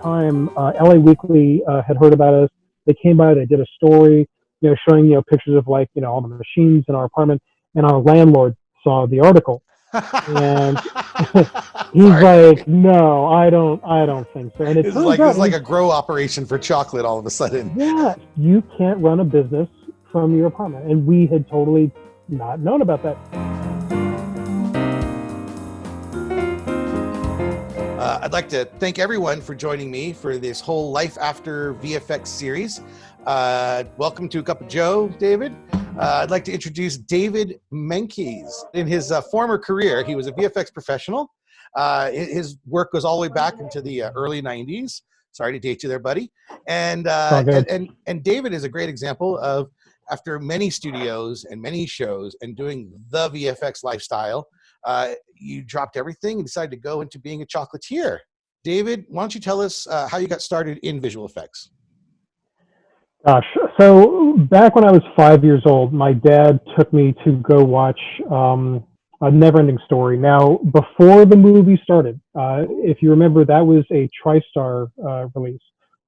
time, LA Weekly had heard about us. They came by, they did a story, showing, pictures of like, all the machines in our apartment, and our landlord saw the article. And he's like, no, I don't think so. And it turns out it's like a grow operation for chocolate all of a sudden. Yeah, you can't run a business from your apartment. And we had totally not known about that. I'd like to thank everyone for joining me for this whole Life After VFX series. Welcome to A Cup of Joe, David. I'd like to introduce David Menkes. In his former career, he was a VFX professional. His work goes all the way back into the early 90s. Sorry to date you there, buddy. And David is a great example of, after many studios and many shows and doing the VFX lifestyle, you dropped everything and decided to go into being a chocolatier. David, why don't you tell us how you got started in visual effects? Gosh, so back when I was 5 years old, my dad took me to go watch A Neverending Story. Now, before the movie started, if you remember, that was a TriStar release.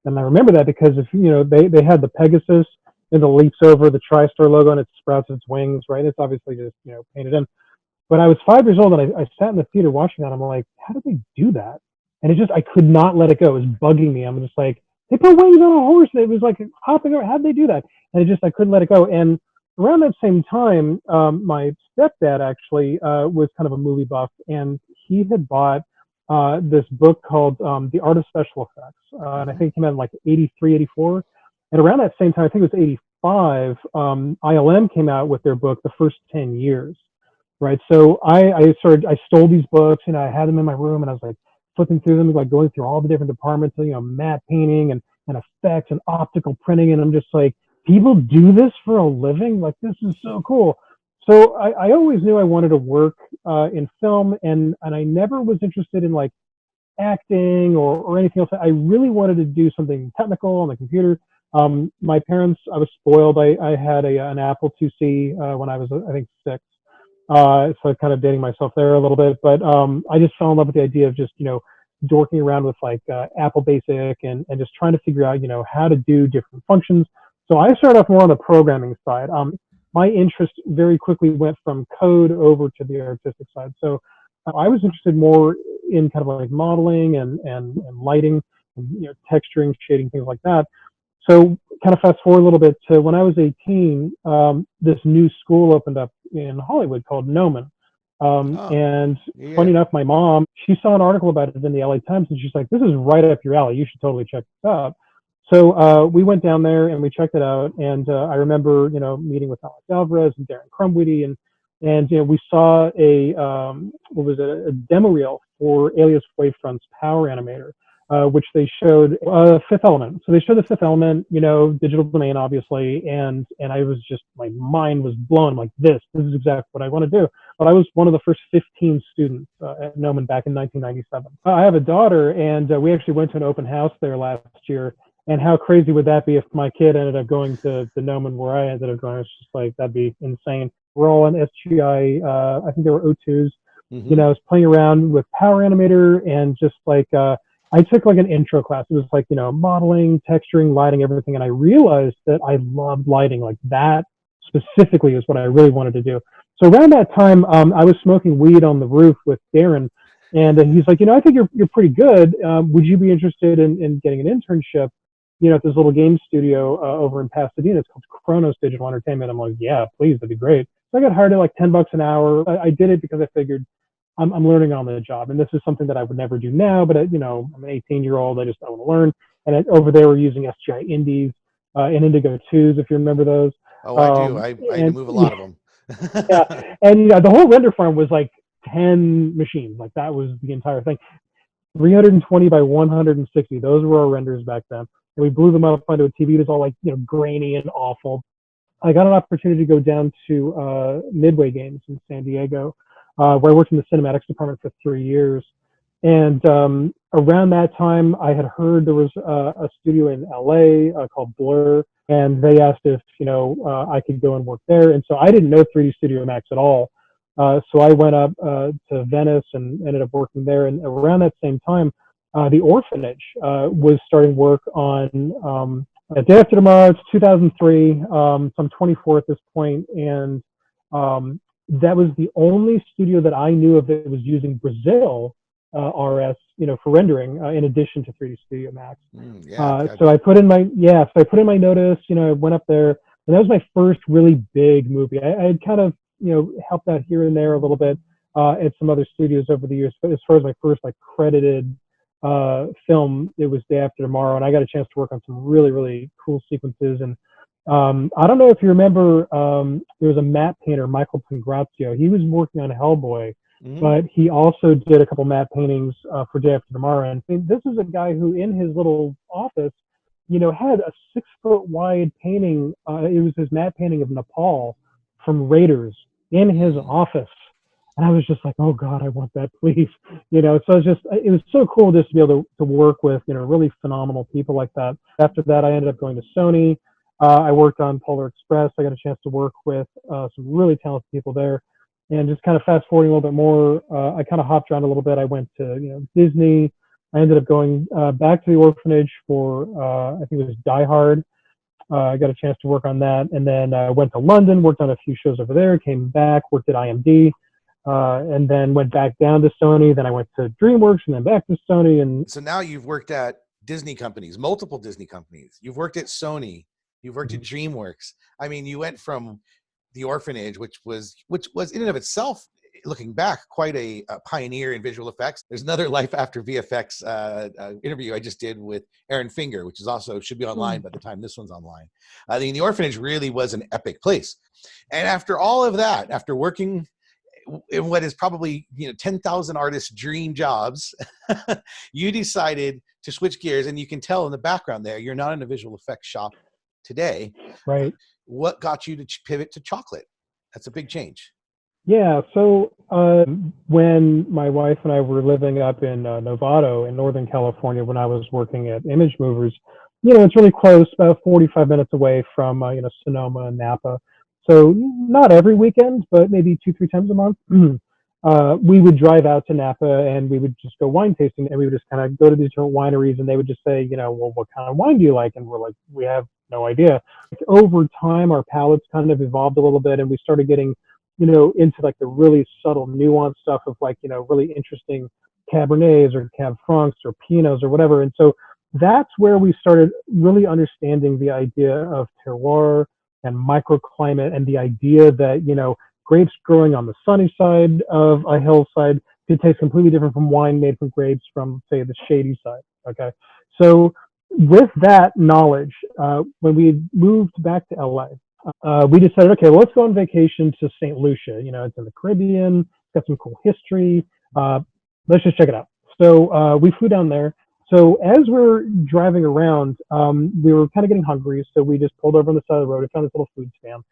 And I remember that because they had the Pegasus and it leaps over the TriStar logo and it sprouts its wings, right? It's obviously just, painted in. But I was 5 years old and I sat in the theater watching that. I'm like, how did they do that? And I could not let it go. It was bugging me. I'm just like, they put wings on a horse. And it was like hopping over. How did they do that? And I couldn't let it go. And around that same time, my stepdad actually was kind of a movie buff, and he had bought this book called The Art of Special Effects. And I think it came out in like 83, 84. And around that same time, I think it was 85, ILM came out with their book, The First 10 Years. Right. So I stole these books, I had them in my room, and I was like flipping through them, like going through all the different departments, matte painting and effects and optical printing. And I'm just like, people do this for a living? Like, this is so cool. So I always knew I wanted to work in film, and I never was interested in like acting or anything else. I really wanted to do something technical on the computer. My parents, I was spoiled. I had an Apple IIc when I was, I think, 6. So I'm kind of dating myself there a little bit, but I just fell in love with the idea of just, dorking around with like Apple Basic and just trying to figure out, how to do different functions. So I started off more on the programming side. My interest very quickly went from code over to the artistic side. So I was interested more in kind of like modeling and lighting, and, texturing, shading, things like that. So kind of fast forward a little bit to when I was 18, this new school opened up in Hollywood called Noman. And funny enough, my mom, she saw an article about it in the LA Times, and she's like, this is right up your alley. You should totally check this out. So we went down there and we checked it out. And I remember, meeting with Alex Alvarez and Darren Crumwitty, and we saw a demo reel for Alias Wavefront's Power Animator. Which they showed Fifth Element. So they showed the Fifth Element, digital domain, obviously, and I was just, my mind was blown. I'm like, this is exactly what I want to do. But I was one of the first 15 students at Noman back in 1997. I have a daughter, and we actually went to an open house there last year. And how crazy would that be if my kid ended up going to the Noman where I ended up going? It's just like, that'd be insane. We're all on SGI. I think there were O2s. Mm-hmm. I was playing around with Power Animator and just like, I took like an intro class. It was like, modeling, texturing, lighting, everything. And I realized that I loved lighting. Like that specifically is what I really wanted to do. So around that time, I was smoking weed on the roof with Darren. And he's like, I think you're pretty good. Would you be interested in getting an internship, at this little game studio over in Pasadena? It's called Kronos Digital Entertainment. I'm like, yeah, please, that'd be great. So I got hired at like $10 an hour. I did it because I figured, I'm learning on the job, and this is something that I would never do now. But I'm an 18-year-old. I want to learn. And over there, we're using SGI Indies and Indigo 2s, if you remember those. Oh, I do. I had to move a lot of them. Yeah, and the whole render farm was like 10 machines. Like that was the entire thing. 320 by 160. Those were our renders back then. And we blew them up onto a TV. It was all like grainy and awful. I got an opportunity to go down to Midway Games in San Diego, where I worked in the cinematics department for 3 years. And around that time, I had heard there was a studio in LA called Blur, and they asked if, I could go and work there. And so I didn't know 3D Studio Max at all. So I went up to Venice and ended up working there. And around that same time, the Orphanage was starting work on Day After Tomorrow. It's 2003, so I'm 24 at this point, and that was the only studio that I knew of that was using Brazil RS, for rendering, in addition to 3D Studio Max. So I put in my notice. I went up there, and that was my first really big movie. I had kind of helped out here and there a little bit at some other studios over the years, but as far as my first credited film, it was Day After Tomorrow, and I got a chance to work on some really, really cool sequences. And I don't know if you remember, there was a matte painter, Michael Pangrazio. He was working on Hellboy, but he also did a couple matte paintings for Day After Tomorrow. And this is a guy who, in his little office, had a 6-foot wide painting. It was his matte painting of Nepal from Raiders in his office. And I was just like, oh God, I want that, please. So it was so cool just to be able to work with, really phenomenal people like that. After that, I ended up going to Sony. I worked on Polar Express. I got a chance to work with some really talented people there. And just kind of fast forwarding a little bit more, I kind of hopped around a little bit. I went to, Disney. I ended up going back to the Orphanage for, I think it was Die Hard. I got a chance to work on that. And then I went to London, worked on a few shows over there, came back, worked at IMD. And then went back down to Sony. Then I went to DreamWorks and then back to Sony. And so now you've worked at Disney companies, multiple Disney companies. You've worked at Sony. You've worked at DreamWorks. I mean, you went from the Orphanage, which was in and of itself, looking back, quite a pioneer in visual effects. There's another Life After VFX interview I just did with Aaron Finger, which is also should be online by the time this one's online. The Orphanage really was an epic place. And after all of that, after working in what is probably 10,000 artists' dream jobs, you decided to switch gears, and you can tell in the background there you're not in a visual effects shop today. Right. What got you to pivot to chocolate? That's a big change. Yeah. So when my wife and I were living up in Novato in Northern California, when I was working at Image Movers, it's really close, about 45 minutes away from Sonoma and Napa. So not every weekend, but maybe 2-3 times a month, we would drive out to Napa and we would just go wine tasting, and we would just kind of go to these different wineries, and they would just say, well, what kind of wine do you like? And we're like, we have no idea. Over time, our palates kind of evolved a little bit, and we started getting, into the really subtle nuanced stuff of really interesting Cabernets or Cab Francs or Pinots or whatever. And so that's where we started really understanding the idea of terroir and microclimate, and the idea that, grapes growing on the sunny side of a hillside could taste completely different from wine made from grapes from, say, the shady side. Okay. So with that knowledge, when we moved back to LA, we decided, okay, well, let's go on vacation to St. Lucia. It's in the Caribbean, it's got some cool history. Let's just check it out. So we flew down there. So as we're driving around, we were kind of getting hungry, so we just pulled over on the side of the road and found this little food stand.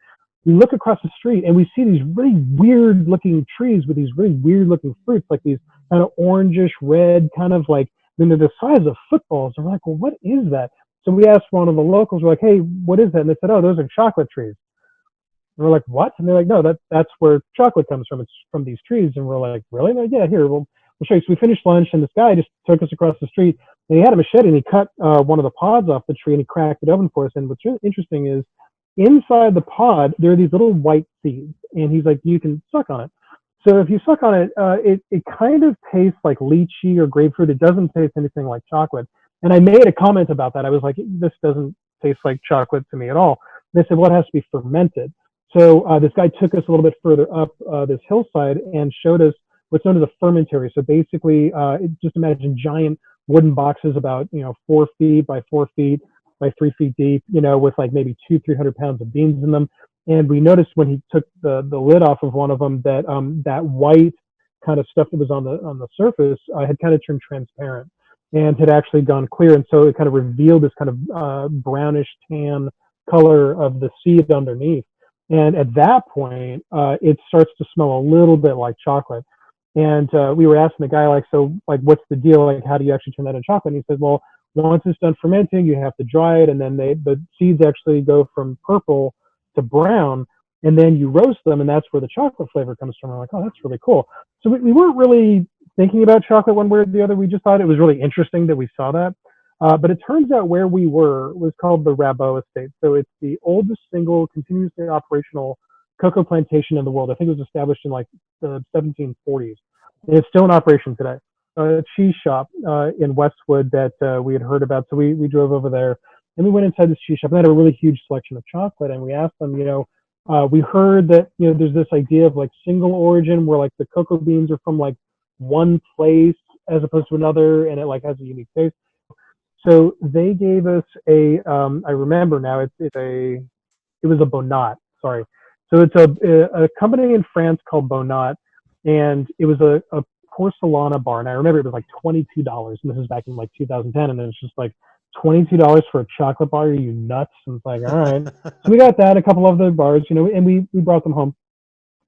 We look across the street and we see these really weird looking trees with these really weird looking fruits, like these kind of orangish red, kind of they're the size of footballs. And we're like, well, what is that? So we asked one of the locals, we're like, hey, what is that? And they said, oh, those are chocolate trees. And we're like, what? And they're like, no, that's where chocolate comes from. It's from these trees. And we're like, really? Like, yeah, here, we'll show you. So we finished lunch, and this guy just took us across the street, and he had a machete, and he cut one of the pods off the tree, and he cracked it open for us. And what's really interesting is inside the pod, there are these little white seeds, and he's like, you can suck on it. So if you suck on it, it kind of tastes like lychee or grapefruit. It doesn't taste anything like chocolate. And I made a comment about that. I was like, this doesn't taste like chocolate to me at all. They said, well, it has to be fermented. So this guy took us a little bit further up this hillside and showed us what's known as a fermentary. So basically, just imagine giant wooden boxes about 4 feet by 4 feet by 3 feet deep, with maybe 200-300 pounds of beans in them. And we noticed when he took the lid off of one of them that that white kind of stuff that was on the surface had kind of turned transparent and had actually gone clear. And so it kind of revealed this kind of brownish tan color of the seed underneath. And at that point, it starts to smell a little bit like chocolate. And we were asking the guy, what's the deal? How do you actually turn that into chocolate? And he said, well, once it's done fermenting, you have to dry it. And then the seeds actually go from purple to brown. And then you roast them, and that's where the chocolate flavor comes from. We're like, oh, that's really cool. So we weren't really thinking about chocolate one way or the other. We just thought it was really interesting that we saw that. But it turns out where we were was called the Rabot Estate. So it's the oldest single continuously operational cocoa plantation in the world. I think it was established in like the 1740s. And it's still in operation today. A cheese shop in Westwood that we had heard about. So we drove over there and we went inside this cheese shop and they had a really huge selection of chocolate. And we asked them, we heard that, there's this idea of like single origin where like the cocoa beans are from like one place as opposed to another and it like has a unique taste. So they gave us I remember now, it was a Bonat, sorry. So it's a company in France called Bonat, and it was a porcelana bar. And I remember it was like $22, and this is back in like 2010, and it's just like $22 for a chocolate bar, are you nuts? And it's like, all right. So we got that, a couple of other bars, and we brought them home.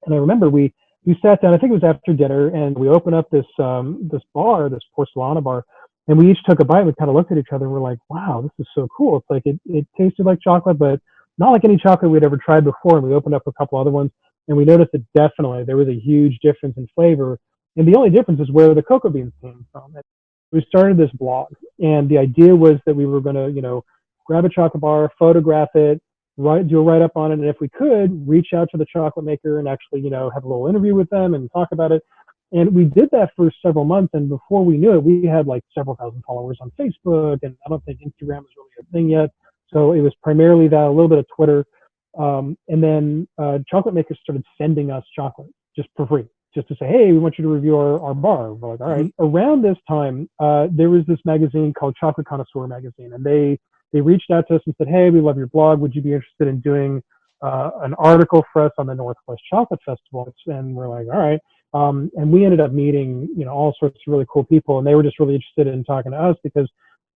And I remember we sat down, I think it was after dinner, and we opened up this bar, this porcelana bar, and we each took a bite and we kind of looked at each other and we're like, wow, this is so cool. It's like it tasted like chocolate, but not like any chocolate we'd ever tried before. And we opened up a couple other ones and we noticed that definitely there was a huge difference in flavor. And the only difference is where the cocoa beans came from. And we started this blog, and the idea was that we were going to, grab a chocolate bar, photograph it, do a write-up on it, and if we could, reach out to the chocolate maker and actually, have a little interview with them and talk about it. And we did that for several months, and before we knew it, we had like several thousand followers on Facebook, and I don't think Instagram was really a thing yet. So it was primarily that, a little bit of Twitter. And then chocolate makers started sending us chocolate just for free, just to say, hey, we want you to review our bar. We're like, all right. Mm-hmm. Around this time, there was this magazine called Chocolate Connoisseur Magazine, and they reached out to us and said, hey, we love your blog. Would you be interested in doing an article for us on the Northwest Chocolate Festival? And we're like, all right. And we ended up meeting, all sorts of really cool people, and they were just really interested in talking to us because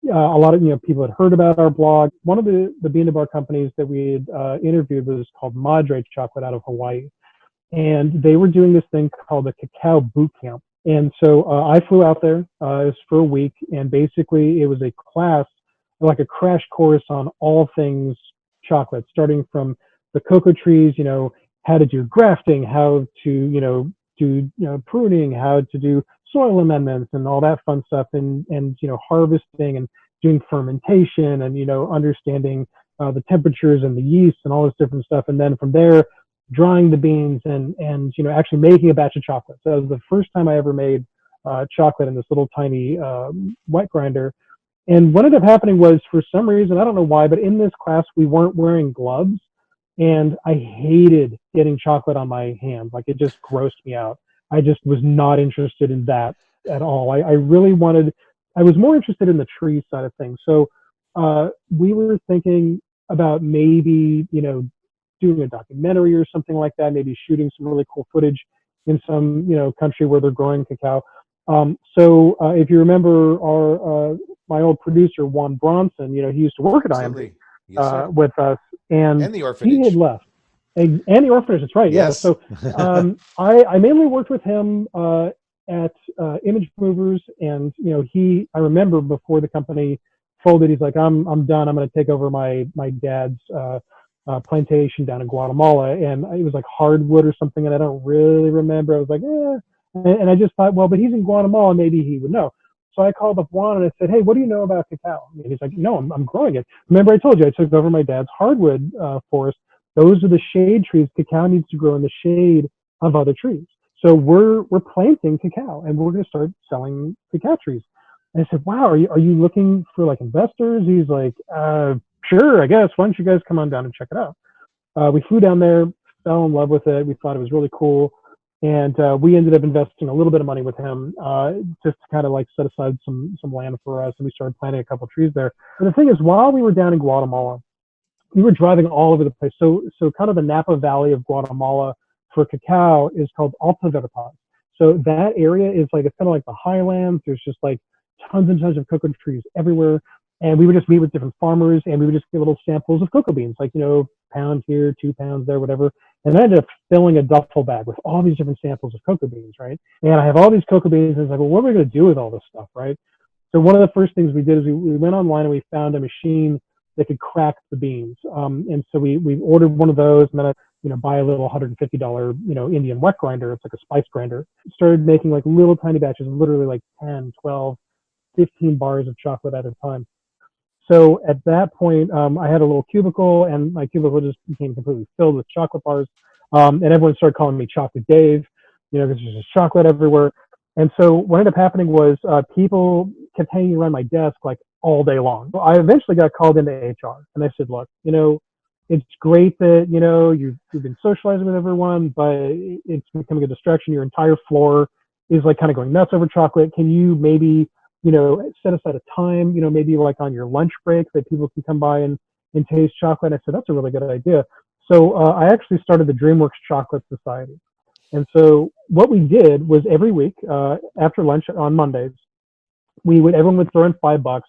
a lot of, people had heard about our blog. One of the bean bar companies that we had interviewed was called Madre Chocolate out of Hawaii, and they were doing this thing called a cacao boot camp. And so I flew out there. It was for a week, and basically it was a class, like a crash course on all things chocolate, starting from the cocoa trees, how to do grafting, how to, do pruning, how to do soil amendments and all that fun stuff, and harvesting and doing fermentation and understanding the temperatures and the yeast and all this different stuff, and then from there drying the beans and actually making a batch of chocolate. So that was the first time I ever made chocolate in this little tiny wet grinder. And what ended up happening was, for some reason, I don't know why, but in this class we weren't wearing gloves. And I hated getting chocolate on my hands. Like, it just grossed me out. I just was not interested in that at all. I was more interested in the tree side of things. So we were thinking about maybe, doing a documentary or something like that, maybe shooting some really cool footage in some, country where they're growing cacao. So if you remember my old producer, Juan Bronson, he used to work at IMD. Yes, with us, and the orphanage. He had left, and the orphanage. That's right. Yes. Yeah. So I mainly worked with him at Image Movers, and I remember before the company folded, he's like, I'm done. I'm going to take over my dad's plantation down in Guatemala, and it was like hardwood or something, and I don't really remember. I was like, and I just thought, well, but he's in Guatemala, maybe he would know. So I called up Juan and I said, hey, what do you know about cacao? And he's like, no, I'm growing it. Remember, I told you I took over my dad's hardwood forest. Those are the shade trees. Cacao needs to grow in the shade of other trees. So we're planting cacao, and we're going to start selling cacao trees. And I said, wow, are you looking for like investors? He's like, sure, I guess. Why don't you guys come on down and check it out? We flew down there, fell in love with it. We thought it was really cool. And we ended up investing a little bit of money with him just to kind of like set aside some land for us. And we started planting a couple of trees there. And the thing is, while we were down in Guatemala, we were driving all over the place. So kind of the Napa Valley of Guatemala for cacao is called Alta Verapaz. So that area is like, it's kind of like the highlands. There's just like tons and tons of cocoa trees everywhere. And we would just meet with different farmers, and we would just get little samples of cocoa beans, like, pound here, 2 pounds there, whatever. And I ended up filling a duffel bag with all these different samples of cocoa beans, right? And I have all these cocoa beans, and it's like, well, what are we going to do with all this stuff, right? So one of the first things we did is we went online and we found a machine that could crack the beans. And so we ordered one of those, and then buy a little $150, Indian wet grinder. It's like a spice grinder. Started making like little tiny batches, literally like 10, 12, 15 bars of chocolate at a time. So at that point, I had a little cubicle, and my cubicle just became completely filled with chocolate bars. And everyone started calling me Chocolate Dave, because there's just chocolate everywhere. And so what ended up happening was people kept hanging around my desk like all day long. So I eventually got called into HR, and I said, look, it's great that, you've been socializing with everyone, but it's becoming a distraction. Your entire floor is like kind of going nuts over chocolate. Can you maybe set aside a time, maybe like on your lunch break that people can come by and taste chocolate. And I said, that's a really good idea. So I actually started the DreamWorks Chocolate Society. And so what we did was every week after lunch on Mondays, everyone would throw in $5.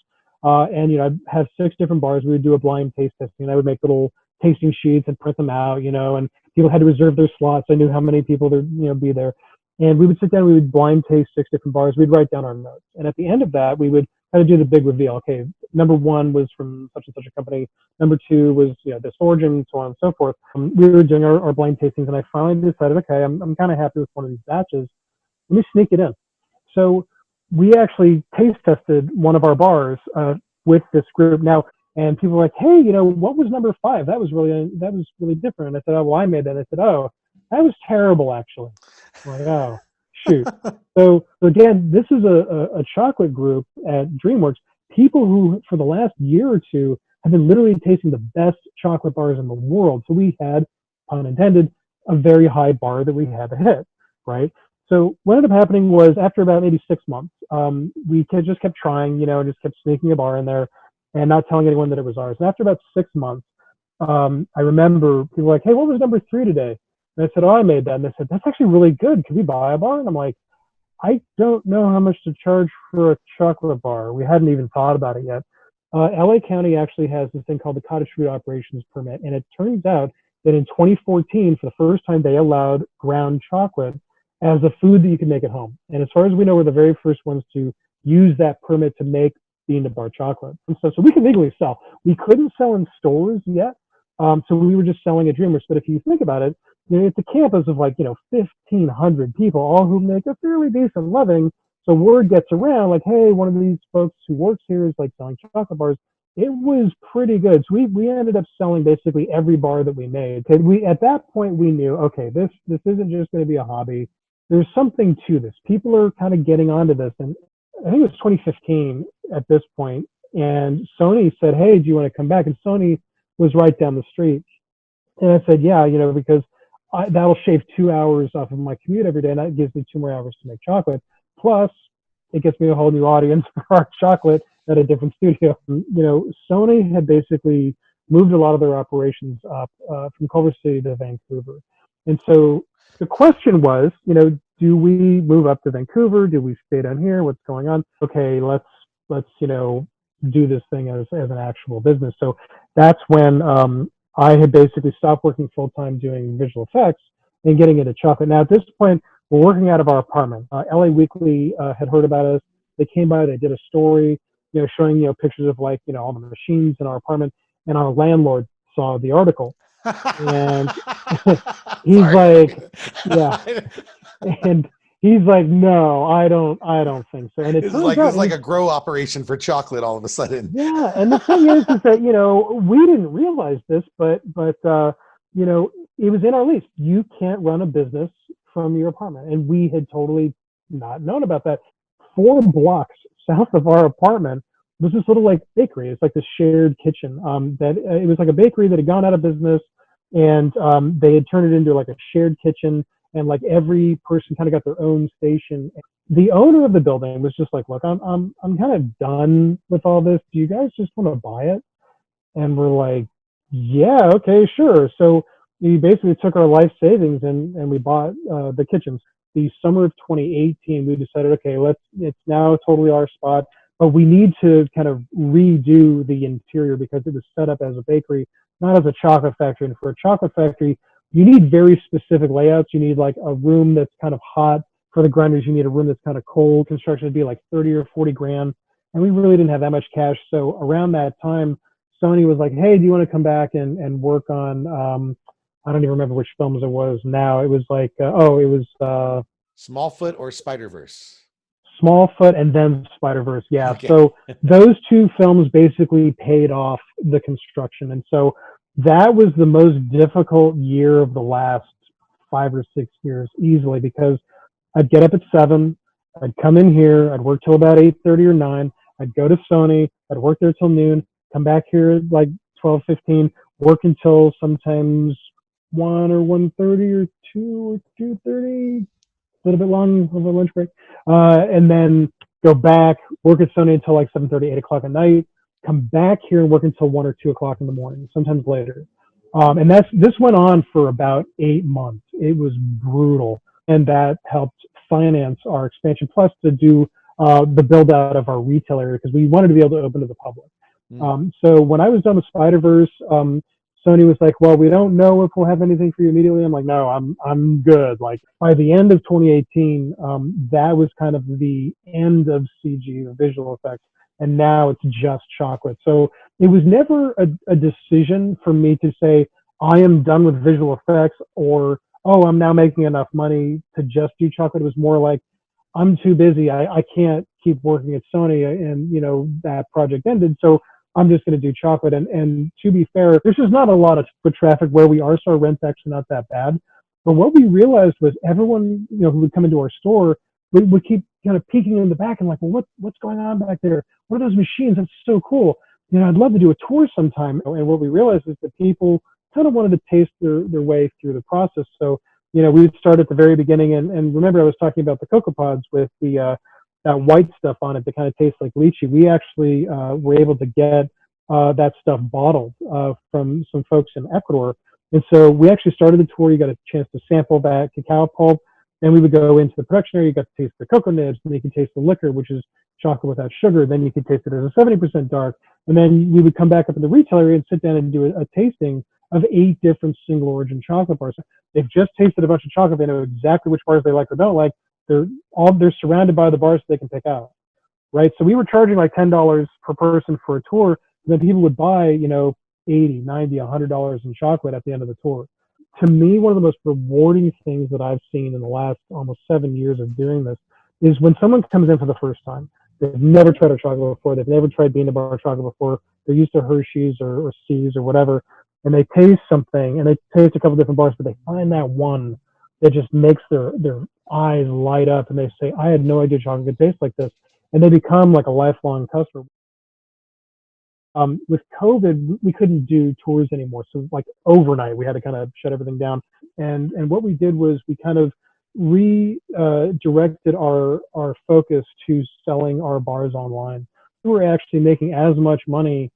And, I'd have 6 different bars. We would do a blind taste testing, and I would make little tasting sheets and print them out, and people had to reserve their slots. I knew how many people there'd, be there. And we would sit down, we would blind taste 6 different bars. We'd write down our notes. And at the end of that, we would kind of do the big reveal. Okay, number 1 was from such and such a company. Number 2 was, this origin, so on and so forth. We were doing our blind tastings, and I finally decided, okay, I'm kind of happy with one of these batches. Let me sneak it in. So we actually taste tested one of our bars with this group. Now, and people were like, hey, what was number 5? That was really different. And I said, oh, well, I made that. And I said, oh, that was terrible, actually. I'm like, oh, shoot. So again, this is a chocolate group at DreamWorks. People who, for the last year or two, have been literally tasting the best chocolate bars in the world. So we had, pun intended, a very high bar that we had to hit, right? So what ended up happening was after about maybe 6 months, we just kept trying, just kept sneaking a bar in there and not telling anyone that it was ours. And after about 6 months, I remember people were like, hey, what was number 3 today? And I said, oh, I made that. And they said, that's actually really good. Can we buy a bar? And I'm like, I don't know how much to charge for a chocolate bar. We hadn't even thought about it yet. LA County actually has this thing called the Cottage Food Operations Permit. And it turns out that in 2014, for the first time, they allowed ground chocolate as a food that you can make at home. And as far as we know, we're the very first ones to use that permit to make bean-to-bar chocolate. And so we can legally sell. We couldn't sell in stores yet. So we were just selling at DreamWorks. But if you think about it, it's a campus of 1,500 people, all who make a fairly decent living. So word gets around like, hey, one of these folks who works here is selling chocolate bars. It was pretty good. So we ended up selling basically every bar that we made. At that point, we knew, okay, this isn't just going to be a hobby. There's something to this. People are kind of getting onto this. And I think it was 2015 at this point. And Sony said, hey, do you want to come back? And Sony was right down the street. And I said, yeah, because that'll shave 2 hours off of my commute every day. And that gives me 2 more hours to make chocolate. Plus, it gets me a whole new audience for our chocolate at a different studio. Sony had basically moved a lot of their operations up from Culver City to Vancouver. And so the question was, do we move up to Vancouver? Do we stay down here? What's going on? Okay, let's do this thing as an actual business. So that's when I had basically stopped working full-time doing visual effects and getting into chocolate. Now at this point, we're working out of our apartment. LA Weekly had heard about us. They came by, they did a story, showing, pictures of all the machines in our apartment, and our landlord saw the article. And he's like, yeah. And he's like, no, I don't think so. And it's like a grow operation for chocolate all of a sudden. Yeah. And the thing is that, we didn't realize this, but it was in our lease. You can't run a business from your apartment. And we had totally not known about that. 4 blocks south of our apartment was this little bakery. It's like this shared kitchen that it was like a bakery that had gone out of business, and they had turned it into a shared kitchen, and every person kind of got their own station. The owner of the building was just like, look, I'm kind of done with all this. Do you guys just want to buy it? And we're like, yeah, okay, sure. So we basically took our life savings and we bought the kitchens. The summer of 2018, we decided, okay, it's now totally our spot, but we need to kind of redo the interior because it was set up as a bakery, not as a chocolate factory. And for a chocolate factory, you need very specific layouts. You need a room that's kind of hot. For the grinders, you need a room that's kind of cold. Construction would be 30 or 40 grand. And we really didn't have that much cash. So around that time, Sony was like, hey, do you want to come back and work on I don't even remember which films it was now. It was like, it was Smallfoot or Spider-Verse? Smallfoot and then Spider-Verse. Yeah. Okay. So those two films basically paid off the construction. And so that was the most difficult year of the last 5 or 6 years easily, because I'd get up at 7, I'd come in here, I'd work till about 8:30 or 9, I'd go to Sony, I'd work there till noon, come back here at like 12:15, work until sometimes 1 or 1:30 or 2 or 2:30, a little bit long of a lunch break, and then go back, work at Sony until like 7:30, 8 o'clock at night, come back here and work until 1 or 2 o'clock in the morning, sometimes later. And this went on for about 8 months. It was brutal, and that helped finance our expansion, plus to do the build out of our retail area, because we wanted to be able to open to the public. So when I was done with Spider-Verse, Sony was like, "Well, we don't know if we'll have anything for you immediately." I'm like, "No, I'm good." Like by the end of 2018, that was kind of the end of CG, visual effects, and now it's just chocolate. So it was never a decision for me to say I am done with visual effects, or oh, I'm now making enough money to just do chocolate. It was more like I'm too busy. I can't keep working at Sony, and that project ended. So I'm just going to do chocolate. And to be fair, there's just not a lot of foot traffic where we are, so our rent's actually not that bad. But what we realized was everyone, who would come into our store would keep kind of peeking in the back and like, well, what's going on back there? What are those machines? That's so cool. I'd love to do a tour sometime. And what we realized is that people kind of wanted to taste their way through the process. So, we would start at the very beginning. And remember, I was talking about the Cocoa Pods with the that white stuff on it that kind of tastes like lychee. We actually were able to get that stuff bottled from some folks in Ecuador. And so we actually started the tour. You got a chance to sample that cacao pulp. Then we would go into the production area. You got to taste the cocoa nibs, and you can taste the liquor, which is chocolate without sugar. Then you could taste it as a 70% dark. And then we would come back up in the retail area and sit down and do a tasting of 8 different single origin chocolate bars. They've just tasted a bunch of chocolate. They know exactly which bars they like or don't like. They're surrounded by the bars they can pick out, right? So we were charging like $10 per person for a tour. And then people would buy, $80, $90, $100 in chocolate at the end of the tour. To me, one of the most rewarding things that I've seen in the last almost 7 years of doing this is when someone comes in for the first time. They've never tried a chocolate before. They've never tried peanut butter chocolate before. They're used to Hershey's or C's or whatever. And they taste something, and they taste a couple different bars, but they find that one that just makes their eyes light up, and they say, I had no idea chocolate could taste like this. And they become like a lifelong customer. With COVID, we couldn't do tours anymore. So like overnight, we had to kind of shut everything down. And what we did was we kind of redirected our focus to selling our bars online. We were actually making as much money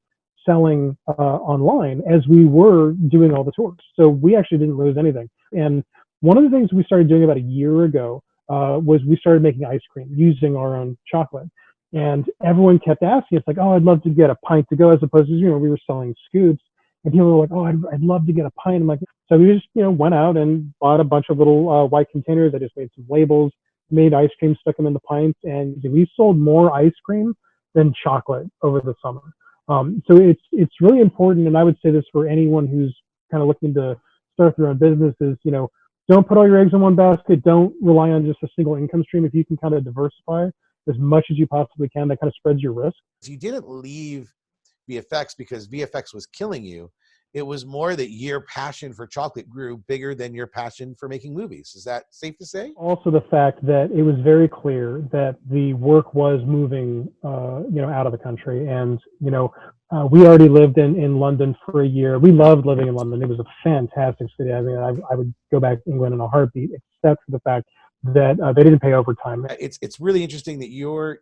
selling online as we were doing all the tours. So we actually didn't lose anything. And one of the things we started doing about a year ago was we started making ice cream using our own chocolate. And everyone kept asking us like, oh, I'd love to get a pint to go, as opposed to, we were selling scoops. And people were like, oh, I'd love to get a pint. I'm like, so we just, went out and bought a bunch of little white containers. I just made some labels, made ice cream, stuck them in the pints. And we sold more ice cream than chocolate over the summer. So it's really important. And I would say this for anyone who's kind of looking to start their own business is, don't put all your eggs in one basket. Don't rely on just a single income stream. If you can kind of diversify as much as you possibly can, that kind of spreads your risk. You didn't leave VFX because VFX was killing you. It was more that your passion for chocolate grew bigger than your passion for making movies. Is that safe to say? Also, the fact that it was very clear that the work was moving, out of the country. And, we already lived in London for a year. We loved living in London. It was a fantastic city. I mean, I would go back to England in a heartbeat, except for the fact that they didn't pay overtime. It's really interesting that your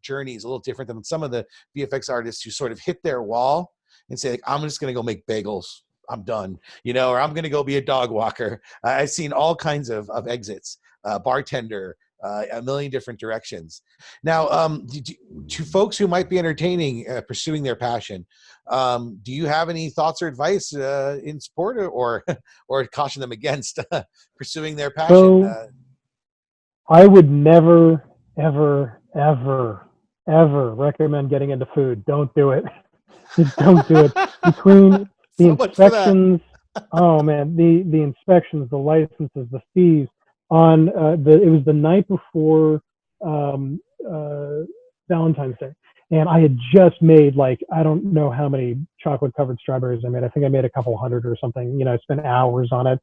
journey is a little different than some of the VFX artists who sort of hit their wall and say, like, I'm just going to go make bagels. I'm done, or I'm going to go be a dog walker. I've seen all kinds of exits, bartender, a million different directions. Now, to folks who might be pursuing their passion, do you have any thoughts or advice in support or caution them against pursuing their passion? So, I would never, ever, ever, ever recommend getting into food. Don't do it. Just don't do it. Between the inspections, Oh man, the inspections, the licenses, the fees on it was the night before um, uh, Valentine's Day, and I had just made like I don't know how many chocolate covered strawberries I made. I think I made a couple hundred or something. I spent hours on it.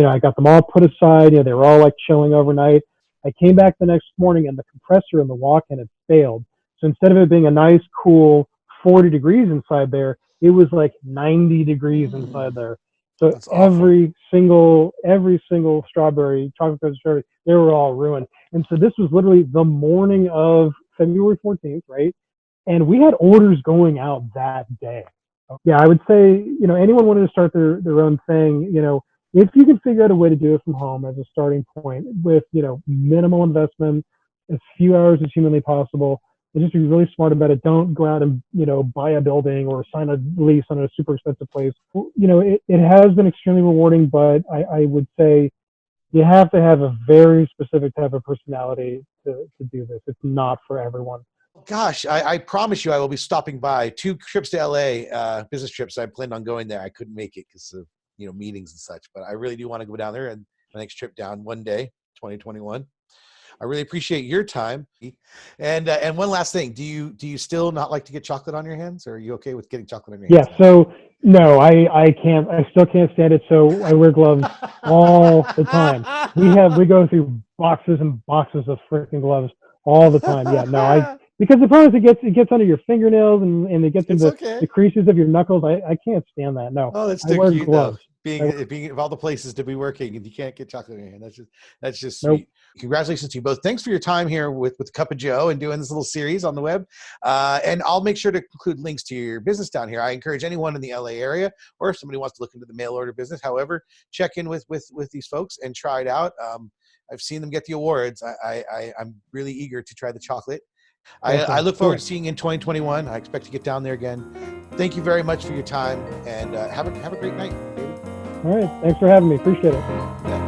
I got them all put aside. They were all like chilling overnight. I came back the next morning and the compressor in the walk-in had failed. So instead of it being a nice, cool 40 degrees inside there, it was like 90 degrees inside there. So That's awful. every single strawberry, chocolate covered strawberry, they were all ruined. And so this was literally the morning of February 14th, right? And we had orders going out that day. Yeah, I would say, anyone wanting to start their own thing, if you can figure out a way to do it from home as a starting point with, minimal investment, as few hours as humanly possible, and just be really smart about it. Don't go out and, buy a building or sign a lease on a super expensive place. It has been extremely rewarding, but I would say you have to have a very specific type of personality to do this. It's not for everyone. Gosh, I promise you I will be stopping by. 2 trips to LA, business trips. I planned on going there. I couldn't make it because of meetings and such, but I really do want to go down there, and my next trip down one day, 2021. I really appreciate your time. And one last thing, do you still not like to get chocolate on your hands, or are you okay with getting chocolate on your Yeah, hands now? so no, I can't. I still can't stand it. So I wear gloves all the time. We go through boxes and boxes of freaking gloves all the time. Yeah, no, because the problem is it gets under your fingernails and it gets It's into okay. the creases of your knuckles. I can't stand that. No, Oh, that's I so wear cute though. gloves. Being of all the places to be working, and you can't get chocolate in your hand. That's just Nope. sweet. Congratulations to you both. Thanks for your time here with Cup of Joe and doing this little series on the web. And I'll make sure to include links to your business down here. I encourage anyone in the LA area, or if somebody wants to look into the mail order business, however, check in with these folks and try it out. I've seen them get the awards. I'm really eager to try the chocolate. I Awesome. look forward Cool. to seeing you in 2021. I expect to get down there again. Thank you very much for your time, and have a great night, David. All right. Thanks for having me. Appreciate it. Yeah.